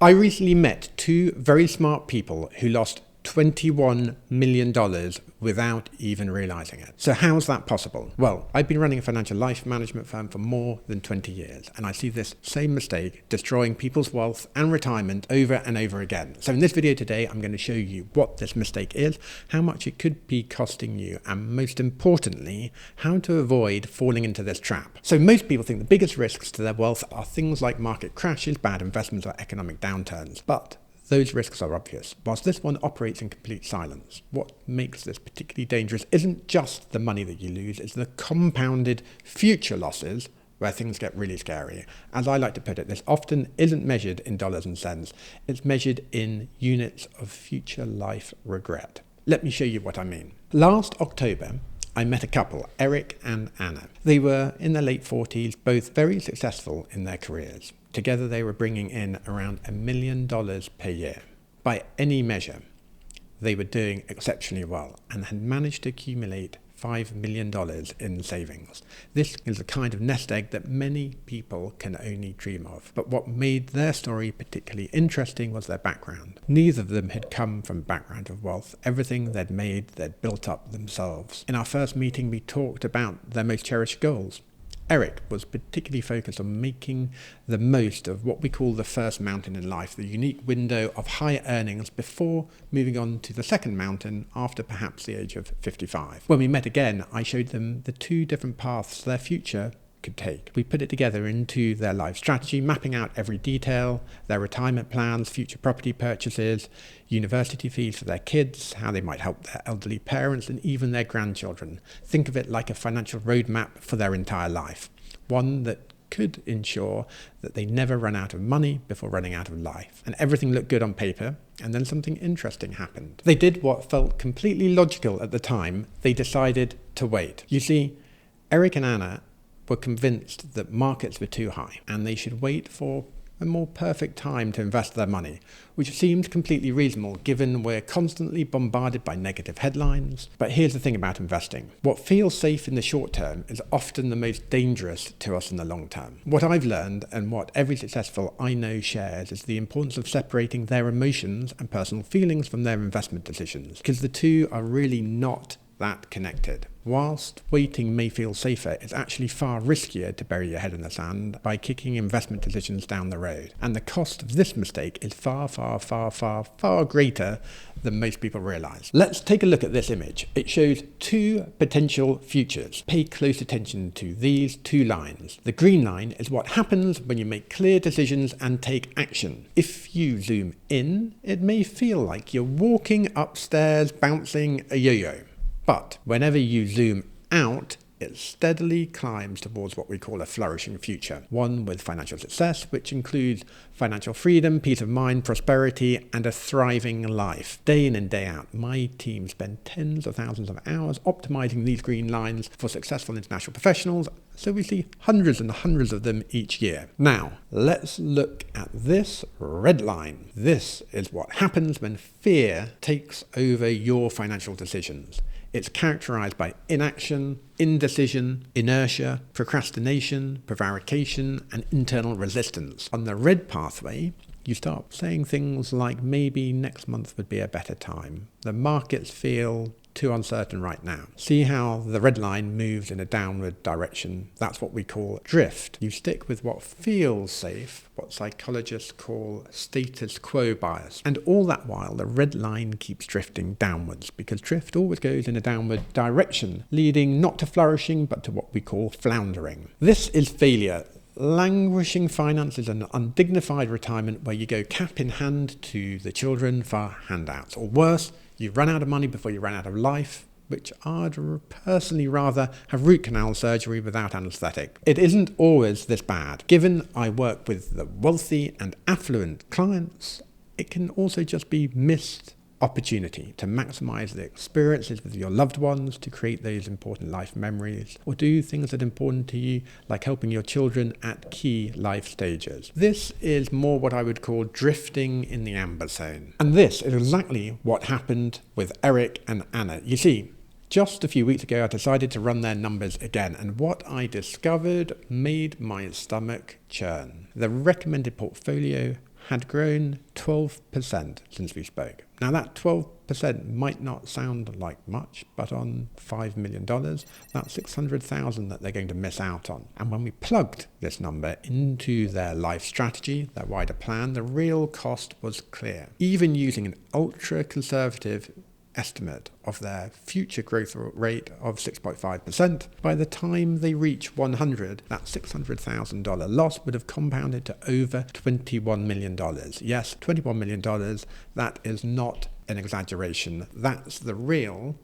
I recently met two very smart people who lost $21 million without even realizing it. So how's that possible? Well, I've been running a financial life management firm for more than 20 years, and I see this same mistake destroying people's wealth and retirement over and over again. So in this video today, I'm going to show you what this mistake is, how much it could be costing you, and most importantly, how to avoid falling into this trap. So most people think the biggest risks to their wealth are things like market crashes, bad investments, or economic downturns. But those risks are obvious, whilst this one operates in complete silence. What makes this particularly dangerous isn't just the money that you lose, it's the compounded future losses where things get really scary. As I like to put it, this often isn't measured in dollars and cents, it's measured in units of future life regret. Let me show you what I mean. Last October, I met a couple, Eric and Anna. They were in their late 40s, both very successful in their careers. Together they were bringing in around $1 million per year. By any measure, they were doing exceptionally well and had managed to accumulate $5 million in savings. This is the kind of nest egg that many people can only dream of. But what made their story particularly interesting was their background. Neither of them had come from a background of wealth. Everything they'd made, they'd built up themselves. In our first meeting, we talked about their most cherished goals. Eric was particularly focused on making the most of what we call the first mountain in life, the unique window of high earnings before moving on to the second mountain after perhaps the age of 55. When we met again, I showed them the two different paths their future could take. We put it together into their life strategy, mapping out every detail, their retirement plans, future property purchases, university fees for their kids, how they might help their elderly parents and even their grandchildren. Think of it like a financial roadmap for their entire life, one that could ensure that they never run out of money before running out of life. And everything looked good on paper, and then something interesting happened. They did what felt completely logical at the time. They decided to wait. You see, Eric and Anna were convinced that markets were too high and they should wait for a more perfect time to invest their money, which seemed completely reasonable given we're constantly bombarded by negative headlines. But here's the thing about investing. What feels safe in the short term is often the most dangerous to us in the long term. What I've learned, and what every successful I know shares, is the importance of separating their emotions and personal feelings from their investment decisions, because the two are really not that connected. Whilst waiting may feel safer, it's actually far riskier to bury your head in the sand by kicking investment decisions down the road. And the cost of this mistake is far greater than most people realize. Let's take a look at this image. It shows two potential futures. Pay close attention to these two lines. The green line is what happens when you make clear decisions and take action. If you zoom in, it may feel like you're walking upstairs bouncing a yo-yo. But whenever you zoom out, it steadily climbs towards what we call a flourishing future, one with financial success, which includes financial freedom, peace of mind, prosperity, and a thriving life. Day in and day out, my team spend tens of thousands of hours optimizing these green lines for successful international professionals, so we see hundreds and hundreds of them each year. Now, let's look at this red line. This is what happens when fear takes over your financial decisions. It's characterized by inaction, indecision, inertia, procrastination, prevarication, and internal resistance. On the red pathway, you start saying things like, maybe next month would be a better time. The markets feel too uncertain right now. See how the red line moves in a downward direction? That's what we call drift. You stick with what feels safe, what psychologists call status quo bias. And all that while, the red line keeps drifting downwards, because drift always goes in a downward direction, leading not to flourishing, but to what we call floundering. This is failure. Languishing finances and undignified retirement where you go cap in hand to the children for handouts. Or worse, you run out of money before you run out of life, which I'd personally rather have root canal surgery without anaesthetic. It isn't always this bad. Given I work with the wealthy and affluent clients, it can also just be missed opportunity to maximize the experiences with your loved ones, to create those important life memories, or do things that are important to you, like helping your children at key life stages. This is more what I would call drifting in the amber zone. And this is exactly what happened with Eric and Anna. You see, just a few weeks ago, I decided to run their numbers again, and what I discovered made my stomach churn. The recommended portfolio had grown 12% since we spoke. Now that 12% might not sound like much, but on $5 million, that's 600,000 that they're going to miss out on. And when we plugged this number into their life strategy, their wider plan, the real cost was clear. Even using an ultra-conservative estimate of their future growth rate of 6.5%, by the time they reach 100, that $600,000 loss would have compounded to over $21 million. Yes, $21 million, that is not an exaggeration. That's the real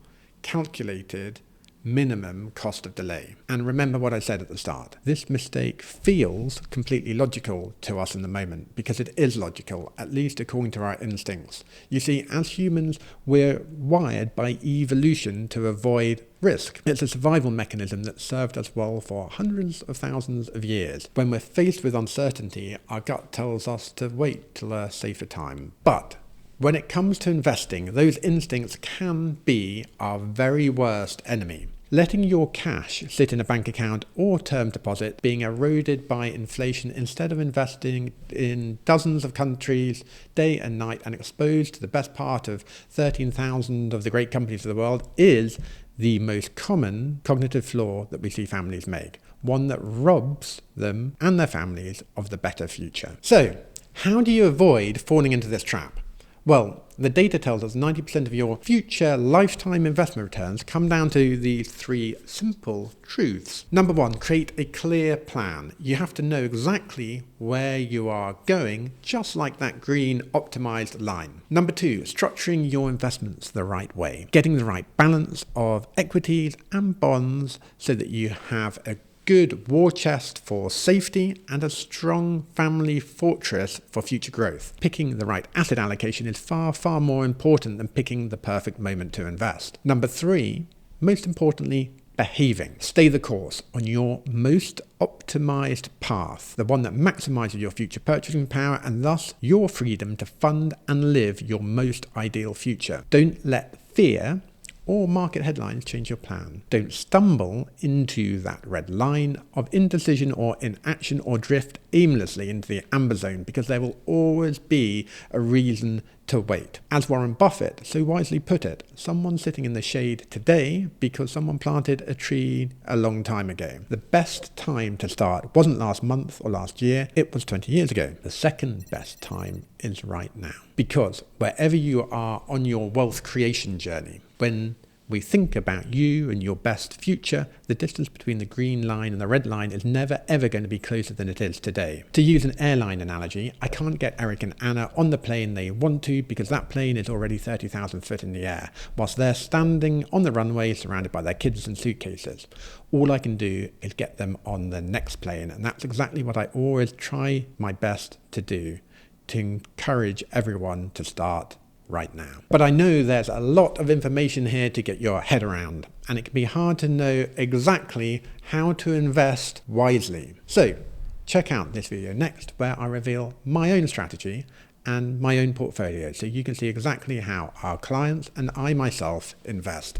calculated minimum cost of delay. And remember what I said at the start. This mistake feels completely logical to us in the moment, because it is logical, at least according to our instincts. You see, as humans, we're wired by evolution to avoid risk. It's a survival mechanism that served us well for hundreds of thousands of years. When we're faced with uncertainty, our gut tells us to wait till a safer time. But when it comes to investing, those instincts can be our very worst enemy. Letting your cash sit in a bank account or term deposit being eroded by inflation instead of investing in dozens of countries day and night and exposed to the best part of 13,000 of the great companies of the world is the most common cognitive flaw that we see families make, one that robs them and their families of the better future. So, how do you avoid falling into this trap? Well, the data tells us 90% of your future lifetime investment returns come down to these three simple truths. Number one, create a clear plan. You have to know exactly where you are going, just like that green optimized line. Number two, structuring your investments the right way. Getting the right balance of equities and bonds so that you have a good war chest for safety and a strong family fortress for future growth. Picking the right asset allocation is far, far more important than picking the perfect moment to invest. Number three, most importantly, behaving. Stay the course on your most optimized path, the one that maximizes your future purchasing power and thus your freedom to fund and live your most ideal future. Don't let fear or market headlines change your plan. Don't stumble into that red line of indecision or inaction or drift aimlessly into the amber zone, because there will always be a reason to wait. As Warren Buffett so wisely put it, someone's sitting in the shade today because someone planted a tree a long time ago. The best time to start wasn't last month or last year, it was 20 years ago. The second best time is right now. Because wherever you are on your wealth creation journey, when we think about you and your best future, the distance between the green line and the red line is never ever going to be closer than it is today. To use an airline analogy, I can't get Eric and Anna on the plane they want to because that plane is already 30,000 foot in the air, whilst they're standing on the runway surrounded by their kids and suitcases. All I can do is get them on the next plane, and that's exactly what I always try my best to do, to encourage everyone to start right now. But I know there's a lot of information here to get your head around, and it can be hard to know exactly how to invest wisely. So check out this video next, where I reveal my own strategy and my own portfolio, so you can see exactly how our clients and I myself invest.